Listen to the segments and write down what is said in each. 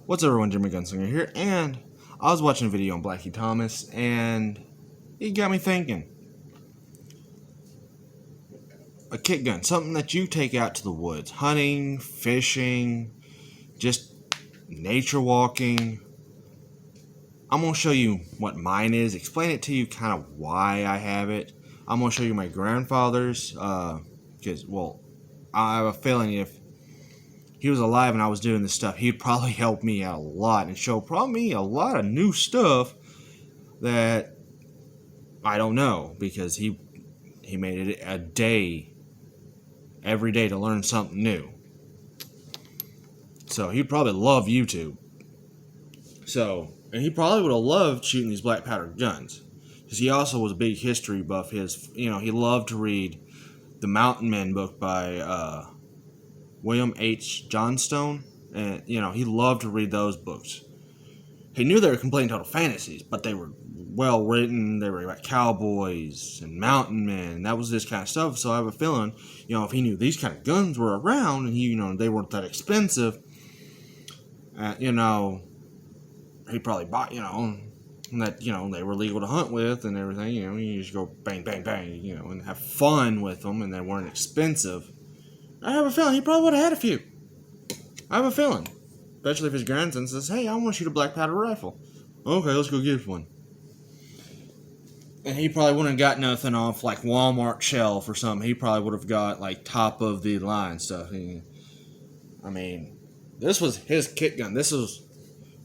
What's up everyone, Jimmy Gunslinger here, and I was watching a video on Blackie Thomas, and it got me thinking. A kit gun, something that you take out to the woods, hunting, fishing, just nature walking. I'm going to show you what mine is, explain it to you kind of why I have it. I'm going to show you my grandfather's, because, well, I have a feeling if he was alive and I was doing this stuff, he'd probably help me out a lot and show probably a lot of new stuff that I don't know, because he made it a day every day to learn something new. So he'd probably love YouTube. And he probably would have loved shooting these black powder guns, because he also was a big history buff. He loved to read the Mountain Men book by William H. Johnstone, and he loved to read those books. He knew they were complete total fantasies, but they were well written. They were about cowboys and mountain men. That was this kind of stuff. So I have a feeling, if he knew these kind of guns were around and they weren't that expensive, he probably bought, that they were legal to hunt with and everything. You just go bang, bang, bang, and have fun with them, and they weren't expensive. I have a feeling he probably would have had a few. I have a feeling. Especially if his grandson says, hey, I want to shoot a black powder rifle. Okay, let's go get one. And he probably wouldn't have got nothing off like Walmart shelf or something. He probably would have got like top of the line stuff. This was his kit gun. This was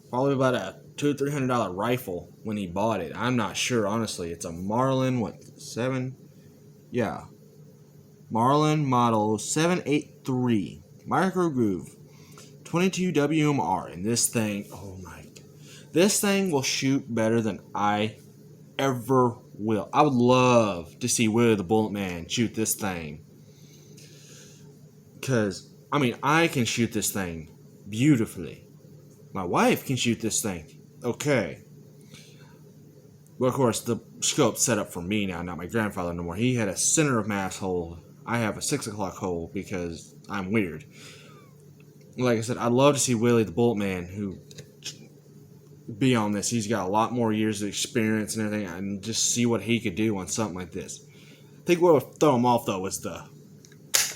probably about a $200-300 rifle when he bought it. I'm not sure, honestly. It's a Marlin, 7? Yeah. Marlin model 783 Micro Groove 22 WMR, and this thing, this thing will shoot better than I ever will. I would love to see Willie the Bullet Man shoot this thing, because I can shoot this thing beautifully. My wife can shoot this thing okay. Well, of course, the scope's set up for me now, not my grandfather no more. He had a center of mass hole. I have a 6 o'clock hole because I'm weird. Like I said, I'd love to see Willie the Bullet Man who be on this. He's got a lot more years of experience and everything, and just see what he could do on something like this. I think what would throw him off, though, was the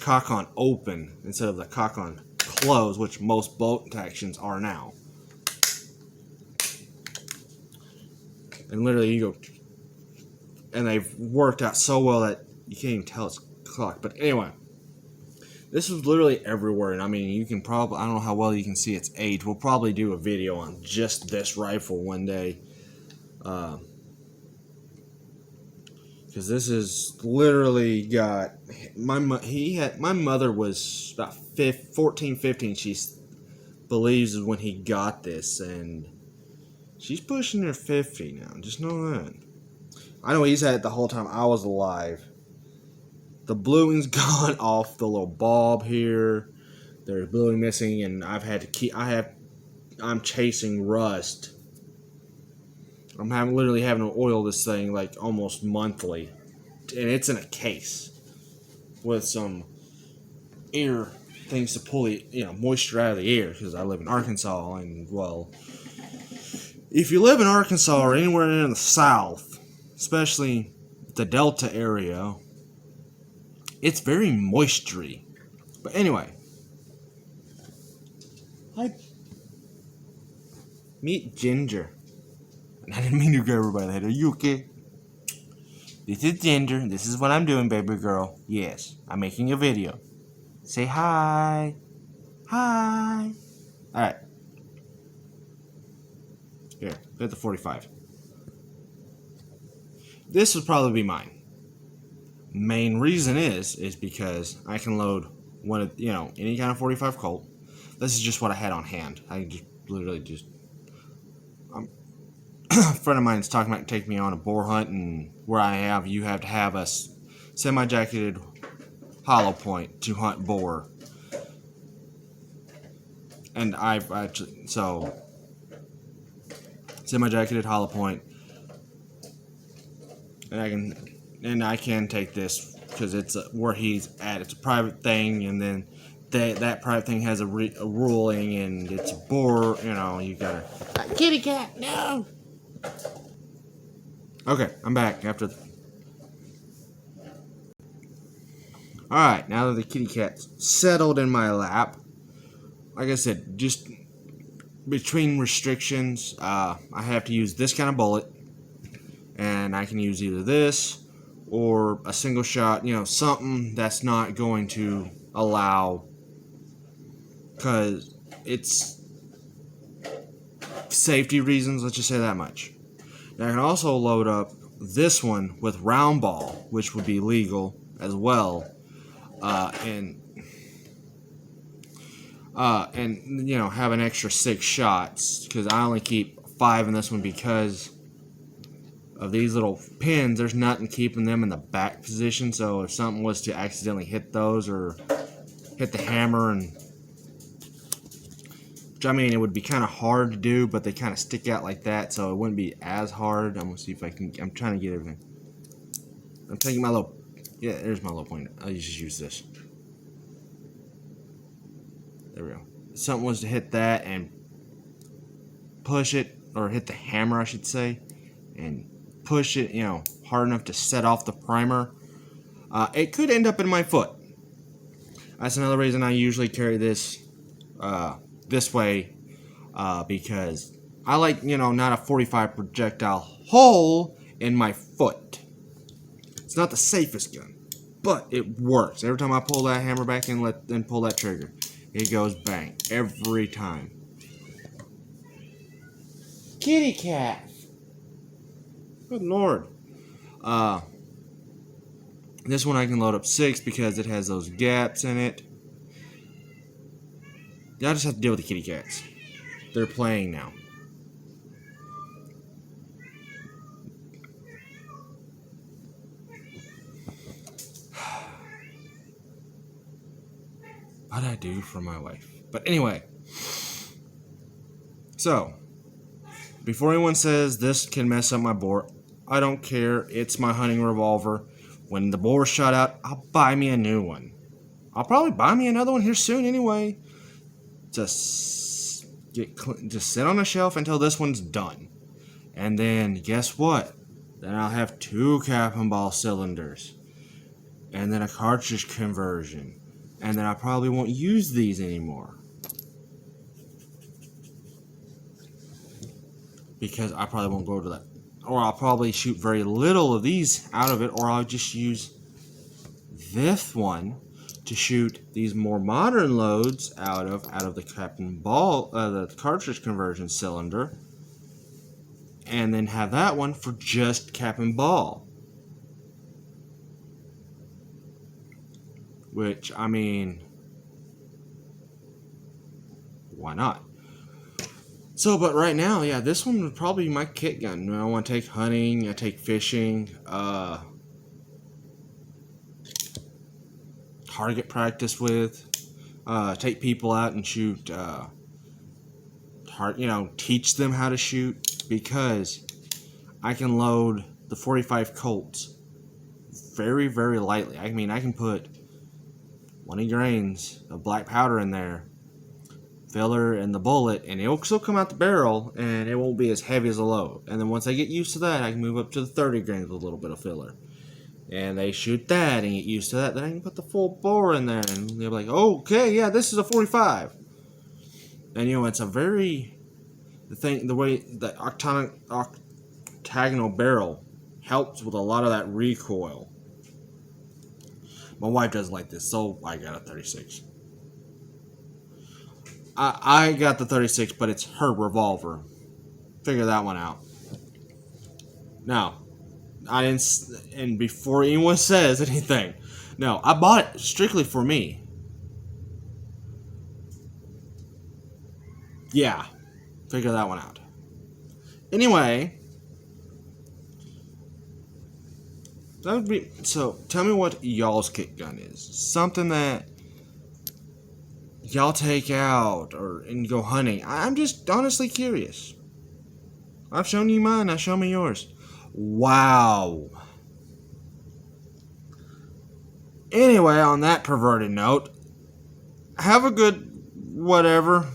cock on open instead of the cock on close, which most bolt actions are now. And literally, you go, and they've worked out so well that you can't even tell it's clock. But anyway, this is literally everywhere, and you can probably, I don't know how well you can see its age. We'll probably do a video on just this rifle one day, because this is literally got my mother was about 14, 15. She believes is when he got this, and she's pushing her 50 now. Just know that. I know he's had it the whole time I was alive. The bluing's gone off the little bulb here. There's bluing missing, and I've had to keep. I'm chasing rust. I'm literally having to oil this thing like almost monthly, and it's in a case with some air things to pull the moisture out of the air, because I live in Arkansas, and well, if you live in Arkansas or anywhere in the South, especially the Delta area, it's very moistury. But anyway, meet Ginger. And I didn't mean to grab her by the head. Are you okay? This is Ginger. This is what I'm doing, baby girl. Yes, I'm making a video. Say hi. Hi. Alright. Here, get the 45. This would probably be mine. Main reason is because I can load one of any kind of 45 Colt. This is just what I had on hand. I just literally a friend of mine is talking about taking me on a boar hunt, and where you have to have a semi-jacketed hollow point to hunt boar. And I've actually semi-jacketed hollow point, and I can take this because it's where he's at. It's a private thing, and then that private thing has a ruling and it's a bore, you know, you gotta. Kitty cat, no! Okay, I'm back after. Alright, now that the kitty cat's settled in my lap, like I said, just between restrictions, I have to use this kind of bullet, and I can use either this or a single shot, you know, something that's not going to allow, because it's safety reasons, let's just say that much. Now I can also load up this one with round ball, which would be legal as well, and you know, have an extra 6 shots, because I only keep 5 in this one because of these little pins. There's nothing keeping them in the back position, so if something was to accidentally hit those or hit the hammer, and which I mean, it would be kind of hard to do, but they kind of stick out like that, so it wouldn't be as hard. I'm gonna see if I can. I'm trying to get everything. I'm taking my little. Yeah, there's my little pointer. I'll just use this. There we go. If something was to hit that and push it, or hit the hammer, I should say, and push it, you know, hard enough to set off the primer, it could end up in my foot. That's another reason I usually carry this this way, because I like, you know, not a 45 projectile hole in my foot. It's not the safest gun, but it works. Every time I pull that hammer back and then pull that trigger, it goes bang every time. Kitty cat. Good lord. This one I can load up 6 because it has those gaps in it. I just have to deal with the kitty cats. They're playing now. What'd I do for my wife? But anyway. So, before anyone says this can mess up my bore, I don't care. It's my hunting revolver. When the bore's shot out, I'll buy me a new one. I'll probably buy me another one here soon anyway. Just sit on a shelf until this one's done. And then, guess what? Then I'll have 2 cap and ball cylinders. And then a cartridge conversion. And then I probably won't use these anymore. Because I probably won't go to that. Or I'll probably shoot very little of these out of it. Or I'll just use this one to shoot these more modern loads out of the cap and ball, the cartridge conversion cylinder. And then have that one for just cap and ball. Which, I mean, why not? So, but right now, yeah, this one would probably be my kit gun. I want to take hunting, I take fishing, target practice with, take people out and shoot, teach them how to shoot, because I can load the 45 Colts very, very lightly. I mean, I can put 20 grains of black powder in there, filler and the bullet, and it'll still come out the barrel, and it won't be as heavy as a load. And then once I get used to that, I can move up to the 30 grains with a little bit of filler. And they shoot that and get used to that. Then I can put the full bore in there, and they'll be like, oh, okay, yeah, this is a 45. And you know, it's a very, the way the octagonal barrel helps with a lot of that recoil. My wife doesn't like this, so I got a 36. I got the 36, but it's her revolver. Figure that one out. Now, I didn't, and before anyone says anything, no, I bought it strictly for me. Yeah, figure that one out. Anyway, that would be, so tell me what y'all's kit gun is. Something that y'all take out and go hunting. I'm just honestly curious. I've shown you mine, now show me yours. Wow. Anyway, on that perverted note, have a good whatever.